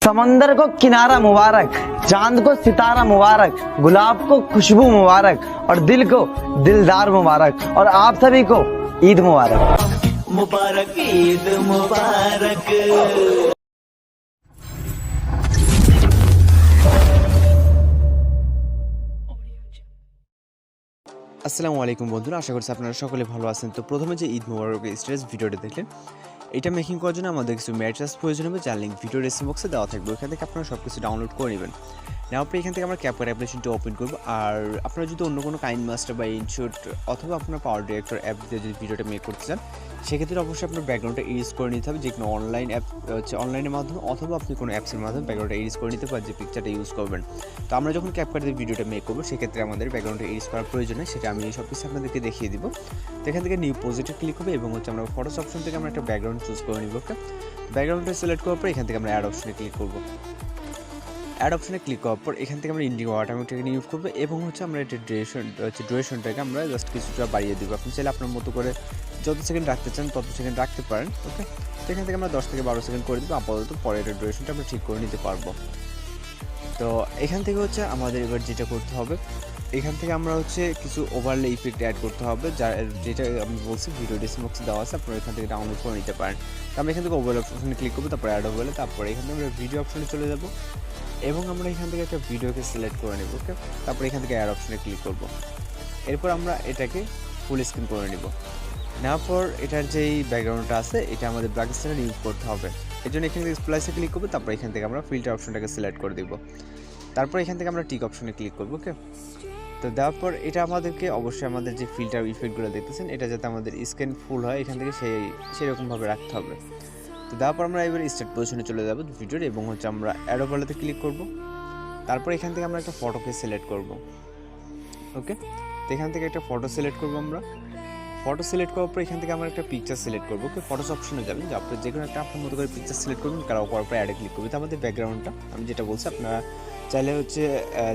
समंदर को किनारा मुबारक, चांद को सितारा मुबारक, गुलाब को खुशबू मुबारक और दिल को दिलदार मुबारक और आप सभी को ईद मुबारक। मुबारक ईद मुबारक। আসসালামু আলাইকুম বন্ধুরা, আশা করছি আপনারা সকলে ভালো আছেন। তো প্রথমে যে ঈদ মুবারকের স্টেজ ভিডিওটা দেখলেন, এটা মেকিং করার জন্য আমাদের কিছু ম্যাটেরিয়ালস প্রয়োজন হবে, যার লিঙ্ক ভিডিও ডেসক্রিপশন বক্সে দেওয়া থাকবে। ওখান থেকে আপনারা সব কিছু ডাউনলোড করে নেবেন। নেওয়ার পরে এখান থেকে আমরা ক্যাপকাট অ্যাপ্লিকেশনটা ওপেন করবো। আর আপনারা যদি অন্য কোনো কাইন মাস্টার বা ইনশট অথবা আপনার পাওয়ার ডিরেক্টর অ্যাপ দিয়ে যদি ভিডিওটা মেক করতে চান, সেক্ষেত্রে অবশ্যই আপনার ব্যাকগ্রাউন্ডটা ইউজ করে নিতে হবে, যে কোনো অনলাইন অ্যাপ হচ্ছে অনলাইনের মাধ্যমে অথবা আপনি কোনো অ্যাপসের মাধ্যমে ব্যাকগ্রাউন্ডটা ইউজ করে নিতে পারেন, যে পিকচারটা ইউজ করবেন। তো আমরা যখন ক্যাপকাট দিয়ে ভিডিওটা মেক করবো, সেক্ষেত্রে আমাদের ব্যাকগ্রাউন্ডটা ইউজ করার প্রয়োজন হয়, সেটা আমি সব কিছু আপনাদেরকে দেখিয়ে দিব। তো এখান থেকে নিউ প্রজেক্টে ক্লিক হবে এবং হচ্ছে আমরা ফটোস অপশন থেকে আমরা একটা ব্যাকগ্রাউন্ড চুজ করে নিব। ব্যাকগ্রাউন্ডটা সিলেক্ট করার পর এখান থেকে আমরা অ্যাড অপশনে ক্লিক করবো। অ্যাড অপশনে ক্লিক করার পর এখান থেকে আমরা ইন্ডিগো অটোমেটিক ইউজ করবো এবং হচ্ছে আমরা এটা ডিউরেশনটাকে আমরা জাস্ট কিছুটা বাড়িয়ে দেবো। আপনি চাইলে আপনার মতো করে যত সেকেন্ড রাখতে চান তত সেকেন্ড রাখতে পারেন। ওকে, তো এখান থেকে আমরা 10 থেকে 12 সেকেন্ড করে দেবো। আপাতত পরে এটা ডিউরেশনটা আমরা ঠিক করে নিতে পারবো। তো এখান থেকে হচ্ছে আমাদের এবার যেটা করতে হবে, এখান থেকে আমরা হচ্ছে কিছু ওভারলে ইফেক্ট অ্যাড করতে হবে, যেটা আমি বলছি ভিডিও ডেসক্রিপশন বক্সে দেওয়া আছে, আপনারা এখান থেকে ডাউনলোড করে নিতে পারেন। তো আমরা এখান থেকে ওভারলে অপশনে ক্লিক করবো, তারপরে অ্যাড ওভারলে, তারপরে এখান থেকে আমরা ভিডিও অপশনে চলে যাব এবং আমরা এখান থেকে একটা ভিডিওকে সিলেক্ট করে নেব। ওকে, তারপরে এখান থেকে অ্যাড অপশনে ক্লিক করব। এরপর আমরা এটাকে ফুল স্ক্রিন করে নেব। নেওয়ার পর এটার যেই ব্যাকগ্রাউন্ডটা আছে, এটা আমাদের ব্ল্যাক স্ক্রিনে রিমুভ করতে হবে। এর জন্য এখান থেকে স্প্লাইসে ক্লিক করবো, তারপর এখান থেকে আমরা ফিল্টার অপশনটাকে সিলেক্ট করে দেব। তারপর এখান থেকে আমরা টিক অপশনে ক্লিক করবো। ওকে, তো দেওয়ার পর এটা আমাদেরকে অবশ্যই আমাদের যে ফিল্টার ইফেক্টগুলো দেখতেছেন, এটা যাতে আমাদের স্ক্রিন ফুল হয়, এখান থেকে সেরকমভাবে রাখতে হবে। তো দেওয়ার পর আমরা এবার স্টার্ট পজিশনে চলে যাব ভিডিওর এবং হচ্ছে আমরা অ্যাড ওভারলেতে ক্লিক করব। তারপর এখান থেকে আমরা একটা ফটোকে সিলেক্ট করব। ওকে, তো এখান থেকে একটা ফটো সিলেক্ট করব। আমরা ফটো সিলেক্ট করার পর এখান থেকে আমরা একটা পিকচার সিলেক্ট করবো। ওকে, ফটোস অপশনে যাবেন, যে আপনার যে কোনো একটা আপনার মতো করে পিকচার সিলেক্ট করবেন, করার পর অ্যাডে ক্লিক করবেন। তো আমাদের ব্যাকগ্রাউন্ডটা আমি যেটা বলছি, আপনারা চাইলে হচ্ছে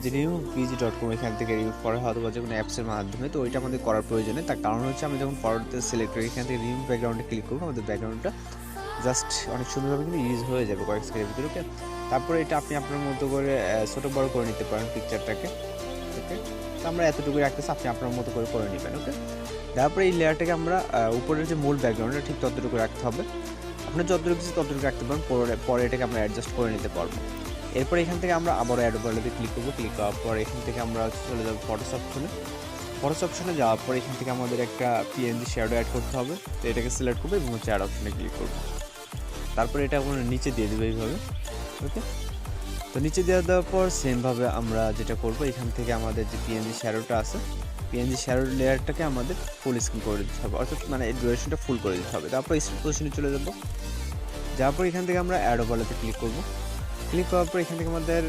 যে reupload.com এখান থেকে রিমুভ করা হয় অথবা যে কোনো অ্যাপসের মাধ্যমে, তো ওইটা আমাদের করার প্রয়োজনে। তার কারণ হচ্ছে আমি যখন ফটোতে সিলেক্ট করি, এখান থেকে রিমুভ ব্যাকগ্রাউন্ডে ক্লিক করবো, আমাদের ব্যাকগ্রাউন্ডটা জাস্ট অনেক সুন্দরভাবে কিন্তু ইউজ হয়ে যাবে কয়েক সেকেন্ডের ভিতরে। ওকে, তারপরে এটা আপনি আপনার মতো করে ছোটো বড়ো করে নিতে পারেন পিকচারটাকে। ওকে, তো আমরা এতটুকু রাখতেছি, আপনি আপনার মতো করে নেবেন। ওকে, তারপরে এই লেয়ারটাকে আমরা উপরের যে মূল ব্যাকগ্রাউন্ডটা ঠিক ততটুকু রাখতে হবে। আপনি যতটুকু কিছু ততটুকু রাখতে পারেন, পরে এটাকে আমরা অ্যাডজাস্ট করে নিতে পারবো। এরপর এখান থেকে আমরা আবারও অ্যাড ওভারলেতে ক্লিক করবো। ক্লিক করার পর এখান থেকে আমরা চলে যাবো ফটোস অপশনে। ফটোস অপশনে যাওয়ার পর এখান থেকে আমাদের একটা পিএনজি শ্যাডো অ্যাড করতে হবে। তো এটাকে সিলেক্ট করবো এবং হচ্ছে অ্যাড অপশনে ক্লিক করবো। তারপরে এটা আমরা নিচে দিয়ে দেবো এইভাবে। ওকে, তো নিচে দেওয়ার পর সেমভাবে আমরা যেটা করবো, এখান থেকে আমাদের যে পিএনজি শ্যাডোটা আছে, পিএনজি শ্যাডো লেয়ারটাকে আমাদের ফুল স্ক্রিন করে দিতে হবে, অর্থাৎ মানে এই ডিউরেশনটা ফুল করে দিতে হবে। তারপর স্টার্ট পজিশনে চলে যাবো। যাওয়ার পর এখান থেকে আমরা অ্যাড ওভারলেতে ক্লিক করবো। ক্লিক করার পর এখান থেকে আমাদের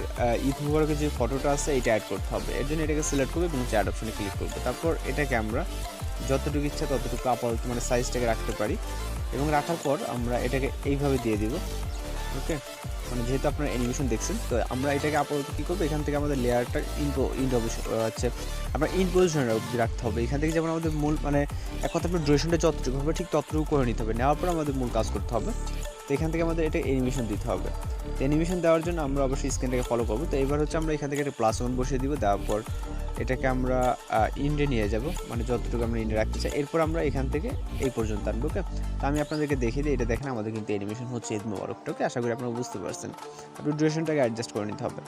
ঈদ মুবারকের যে ফটোটা আছে, এটা অ্যাড করতে হবে। এর জন্য এটাকে সিলেক্ট করবো এবং অ্যাড অপশনে ক্লিক করবো। তারপর এটাকে আমরা যতটুকু ইচ্ছা ততটুকু আপাতত মানে সাইজটাকে রাখতে পারি এবং রাখার পর আমরা এটাকে এইভাবে দিয়ে দিব। ওকে, মানে যেহেতু আপনারা অ্যানিমেশন দেখছেন, তো আমরা এটাকে আপাতত কী করবো, এখান থেকে আমাদের লেয়ারটা হচ্ছে আমরা ইন পজিশনে রাখতে হবে। এখান থেকে যেমন আমাদের মূল মানে এক কথা আপনার ডিউরেশনটা যতটুকু হবে ঠিক ততটুকু করে নিতে হবে। নেওয়ার পর আমাদের মূল কাজ করতে হবে। তো এখান থেকে আমাদের এটা অ্যানিমেশন দিতে হবে। তো অ্যানিমেশন দেওয়ার জন্য আমরা অবশ্যই স্ক্রিনটাকে ফলো করবো। তো এবার হচ্ছে আমরা এখান থেকে একটা +1 বসিয়ে দিব। দেওয়ার পর এটাকে আমরা ইন্ডে নিয়ে যাব, মানে যতটুকু আমরা ইন্ডে রাখতে চাই। এরপর আমরা এখান থেকে এই পর্যন্ত আনবো। ওকে, তো আমি আপনাদেরকে দেখিয়ে দিই, এটা দেখেন আমাদের কিন্তু অ্যানিমেশন হচ্ছে ঈদ মুবারকটা। ওকে, আশা করি আপনারা বুঝতে পারছেন। আপনার ডিউরেশনটাকে অ্যাডজাস্ট করে নিতে হবে।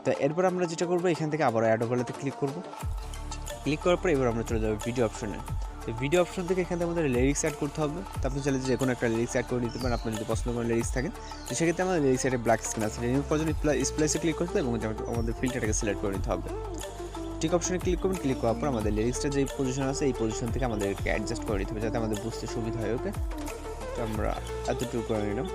তো এরপর আমরা যেটা করবো, এখান থেকে আবার অ্যাড ওভারলেতে ক্লিক করবো। ক্লিক করার পর এবার আমরা চলে যাবো ভিডিও অপশনে। তো ভিডিও অপশন থেকে এখান থেকে আমাদের লিরিক্স অ্যাড করতে হবে। তো আপনি চাইলে যে কোনো একটা লিরিক্স অ্যাড করে নিতে পারেন, আপনার যদি পছন্দ করেন লিরিক্স থাকেন। তো সেক্ষেত্রে আমাদের লিরিক্স একটা ব্ল্যাক স্ক্রিন আছে, রিমুভ করার জন্য স্প্লাইসে ক্লিক করতে হবে এবং আমাদের ফিল্টারটাকে সিলেক্ট করে নিতে হবে। টিক অপশনে ক্লিক করবেন। ক্লিক করার পর আমাদের লিরিক্সটা যে পজিশন আছে, এই পজিশন থেকে আমাদেরকে অ্যাডজাস্ট করে নিতে হবে যাতে আমাদের বুঝতে সুবিধা হয়। ওকে, তো আমরা এতটুকু করে নিলাম।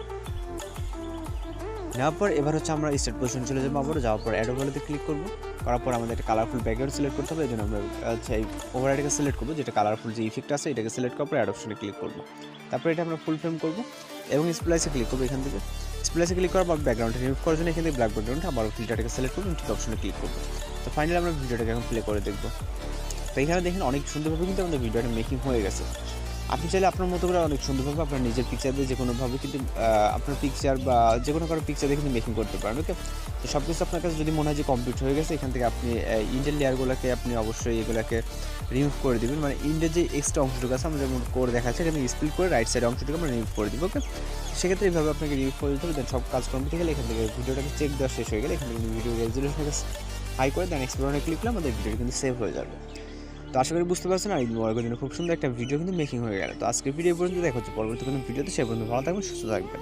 নেওয়ার পর এবার হচ্ছে আমরা স্টার্ট পজিশন চলে যাবো। আবার যাওয়ার পর অ্যাড ওভারলেতে ক্লিক করবো। করার পর আমাদের একটা কালারফুল ব্যাকগ্রাউন্ড সিলেক্ট করতে হবে। এই জন্য আমরা আচ্ছা এই ওভাররাইডকে সিলেক্ট করবো, যেটা কালারফুল যে ইফেক্ট আছে এটাকে সিলেক্ট করার পর অ্যাড অপশনে ক্লিক করবো। তারপর এটা আমরা ফুল ফ্রেম করবো এবং স্প্লাইসে ক্লিক করবো। এখান থেকে স্প্লাইসে ক্লিক করার পর ব্যাকগ্রাউন্ডটা রিমুভ করার জন্য এখান থেকে ব্ল্যাক ব্যাকগ্রাউন্ড আবার ফিল্টারটাকে সিলেক্ট করবো এবং ঠিক অপশনে ক্লিক করবো। তো ফাইনালি আমরা ভিডিওটাকে এখন প্লে করে দেখবো। তো এখানে দেখেন অনেক সুন্দরভাবে কিন্তু আমাদের ভিডিওটা মেকিং হয়ে গেছে। আপনি চাইলে আপনার মতো করে অনেক সুন্দরভাবে আপনার নিজের পিকচার দিয়ে যে কোনোভাবে কিন্তু আপনার পিকচার বা যে কোনো কারো পিকচার দিয়ে কিন্তু মেকিং করতে পারেন। ওকে, তো সব কিছু আপনার কাছে যদি মনে হয় যে কমপ্লিট হয়ে গেছে, এখান থেকে আপনি ইন্ডের লেয়ারগুলোকে আপনি অবশ্যই এগুলোকে রিমুভ করে দেবেন। মানে ইন্ডের যে এক্সট্রা অংশটুকু আছে আমরা যেমন করে দেখাচ্ছে, এখানে স্প্লিট করে রাইট সাইড অংশটুকু আমরা রিমুভ করে দিব। ওকে, সেক্ষেত্রে এইভাবে আপনাকে রিমুভ করে দিতে হবে। দেন সব কাজ কমপ্লিট হয়ে গেলে এখান থেকে ভিডিওটাকে চেক দেওয়া শেষ হয়ে গেলে এখান থেকে ভিডিও রেজলিউশনকে হাই করে দেন এক্সপ্লোরে ক্লিক করলে আমাদের ভিডিও কিন্তু সেভ হয়ে যাবে। তো আশা করি বুঝতে পারছেন, আর ঈদ মোবারকের জন্য খুব সুন্দর একটা ভিডিও কিন্তু মেকিং হয়ে গেল। তো আজকের ভিডিও পর্যন্ত দেখা হচ্ছে পরবর্তী কোনো ভিডিওতে, সে পর্যন্ত ভালো থাকবেন, সুস্থ থাকবেন।